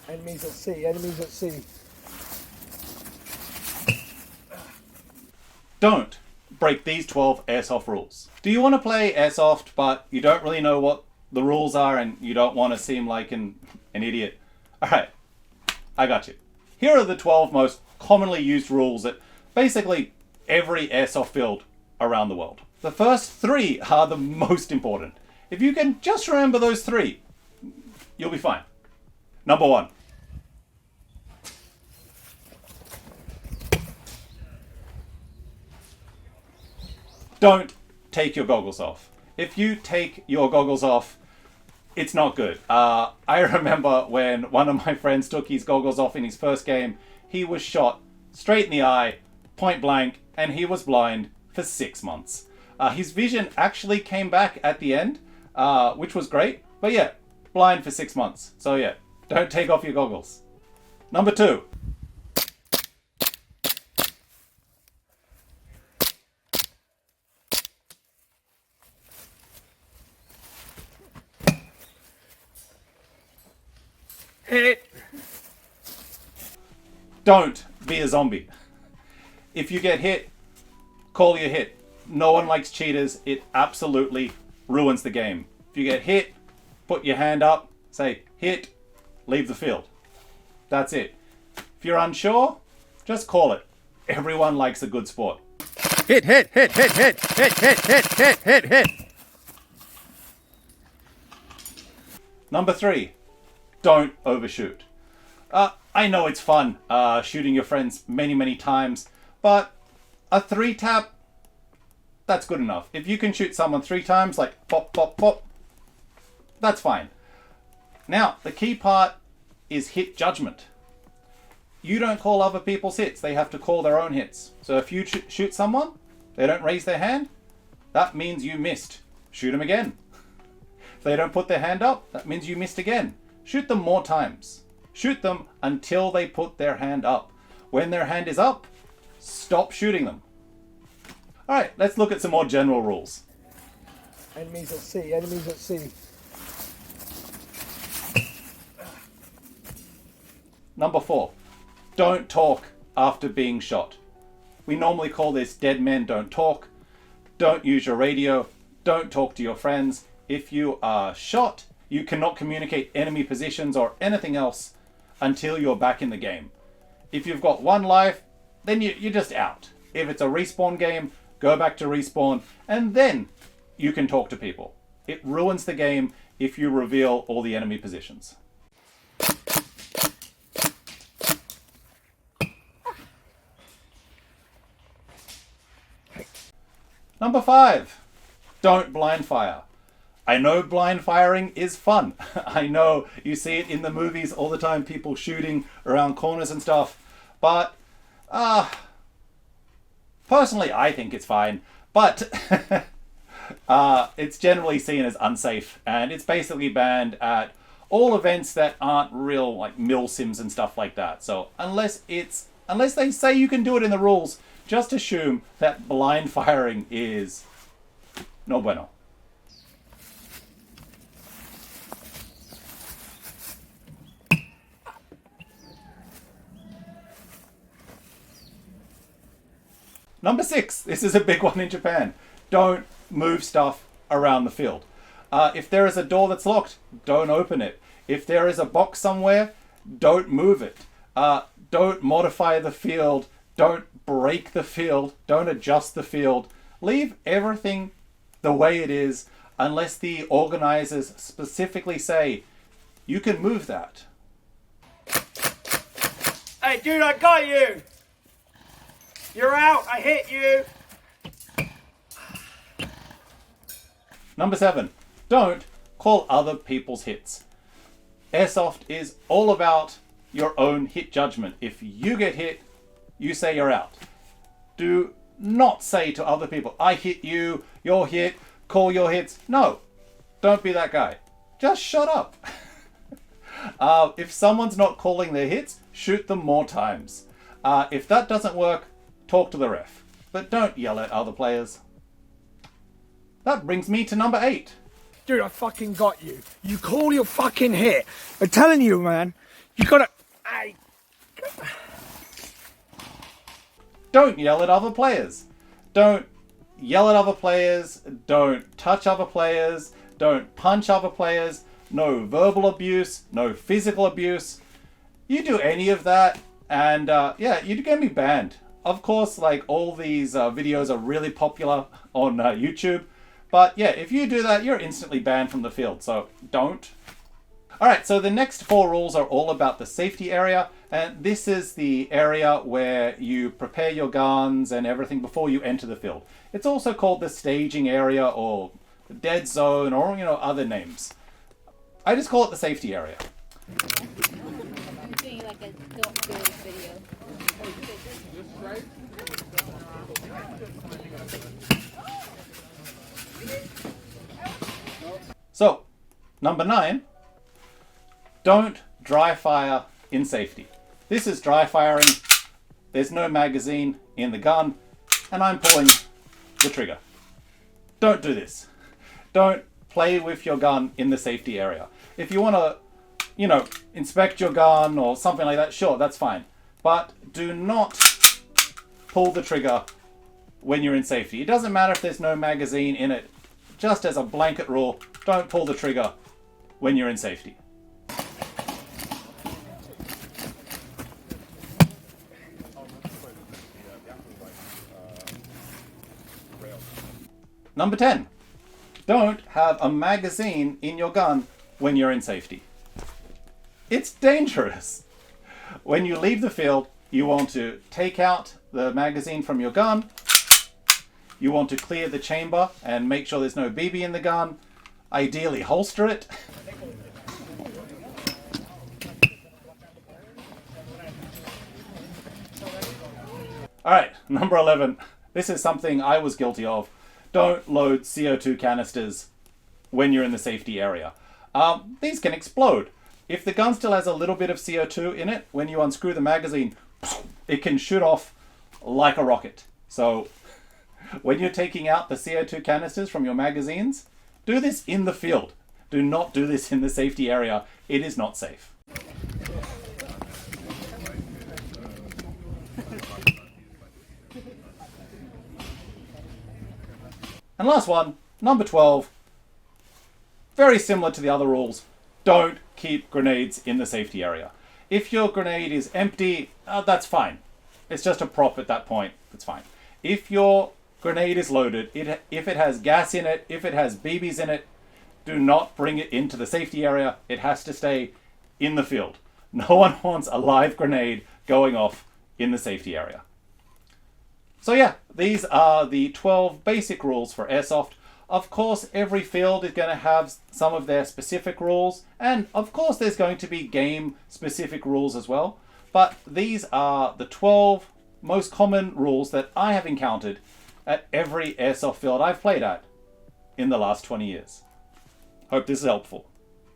Enemies at sea, enemies at sea. Don't break these 12 Airsoft rules. Do you want to play Airsoft, but you don't really know what the rules are and you don't want to seem like an idiot? Alright, I got you. Here are the 12 most commonly used rules at basically every Airsoft field around the world. The first 3 are the most important. If you can just remember those 3, you'll be fine. Number 1. Don't take your goggles off. If you take your goggles off, it's not good. I remember when one of my friends took his goggles off in his first game, he was shot straight in the eye, point blank, and he was blind for 6 months. His vision actually came back at the end, which was great, but yeah, blind for 6 months. So yeah, don't take off your goggles. Number 2. Hit! Don't be a zombie. If you get hit, call your hit. No one likes cheaters. It absolutely ruins the game. If you get hit, put your hand up, say hit, leave the field. That's it. If you're unsure, just call it. Everyone likes a good sport. Hit, hit, hit, hit, hit, hit, hit, hit, hit, hit, hit. Number 3, don't overshoot. I know it's fun shooting your friends many times, but a 3-tap, that's good enough. If you can shoot someone 3 times, like pop, pop, pop, that's fine. Now, the key part is hit judgment. You don't call other people's hits, they have to call their own hits. So if you shoot someone, they don't raise their hand, that means you missed. Shoot them again. If they don't put their hand up, that means you missed again. Shoot them more times. Shoot them until they put their hand up. When their hand is up, stop shooting them. Alright, let's look at some more general rules. Enemies at sea, enemies at sea. Number 4, don't talk after being shot. We normally call this dead men don't talk. Don't use your radio. Don't talk to your friends. If you are shot, you cannot communicate enemy positions or anything else until you're back in the game. If you've got 1 life, then you're just out. If it's a respawn game, go back to respawn, and then you can talk to people. It ruins the game if you reveal all the enemy positions. Number 5, don't blind fire. I know blind firing is fun. I know you see it in the movies all the time, people shooting around corners and stuff. But, personally I think it's fine. But, it's generally seen as unsafe. And it's basically banned at all events that aren't real, like mill sims and stuff like that. So, unless they say you can do it in the rules, just assume that blind firing is no bueno. Number 6, this is a big one in Japan. Don't move stuff around the field. If there is a door that's locked, don't open it. If there is a box somewhere, don't move it. Don't modify the field. Don't break the field. Don't adjust the field. Leave everything the way it is unless the organizers specifically say, you can move that. Hey dude, I got you! You're out, I hit you! Number 7, don't call other people's hits. Airsoft is all about your own hit judgment. If you get hit, you say you're out. Do not say to other people, I hit you, you're hit, call your hits. No, don't be that guy. Just shut up. If someone's not calling their hits, shoot them more times. If that doesn't work, talk to the ref. But don't yell at other players. That brings me to number 8. Dude, I fucking got you. You call your fucking hit. I'm telling you, man. You gotta. I. Don't yell at other players. Don't yell at other players. Don't touch other players. Don't punch other players. No verbal abuse. No physical abuse. You do any of that, and yeah, you're gonna be banned. Of course, like all these videos are really popular on YouTube, but yeah, if you do that, you're instantly banned from the field. So don't. Alright, so the next 4 rules are all about the safety area, and this is the area where you prepare your guns and everything before you enter the field. It's also called the staging area or the dead zone or, other names. I just call it the safety area. I'm doing like a don't do it video. So, number 9. Don't dry fire in safety. This is dry firing. There's no magazine in the gun, and I'm pulling the trigger. Don't do this. Don't play with your gun in the safety area. If you want to, inspect your gun or something like that, sure, that's fine. But do not pull the trigger when you're in safety. It doesn't matter if there's no magazine in it. Just as a blanket rule, don't pull the trigger when you're in safety. Number 10, don't have a magazine in your gun when you're in safety. It's dangerous. When you leave the field, you want to take out the magazine from your gun. You want to clear the chamber and make sure there's no BB in the gun. Ideally, holster it. Alright, number 11. This is something I was guilty of. Don't load CO2 canisters when you're in the safety area. These can explode. If the gun still has a little bit of CO2 in it, when you unscrew the magazine, it can shoot off like a rocket. So when you're taking out the CO2 canisters from your magazines, do this in the field. Do not do this in the safety area. It is not safe. And last one, number 12, very similar to the other rules, don't keep grenades in the safety area. If your grenade is empty, that's fine. It's just a prop at that point, it's fine. If your grenade is loaded, if it has gas in it, if it has BBs in it, do not bring it into the safety area. It has to stay in the field. No one wants a live grenade going off in the safety area. So yeah, these are the 12 basic rules for Airsoft. Of course, every field is going to have some of their specific rules, and of course there's going to be game-specific rules as well. But these are the 12 most common rules that I have encountered at every Airsoft field I've played at in the last 20 years. Hope this is helpful.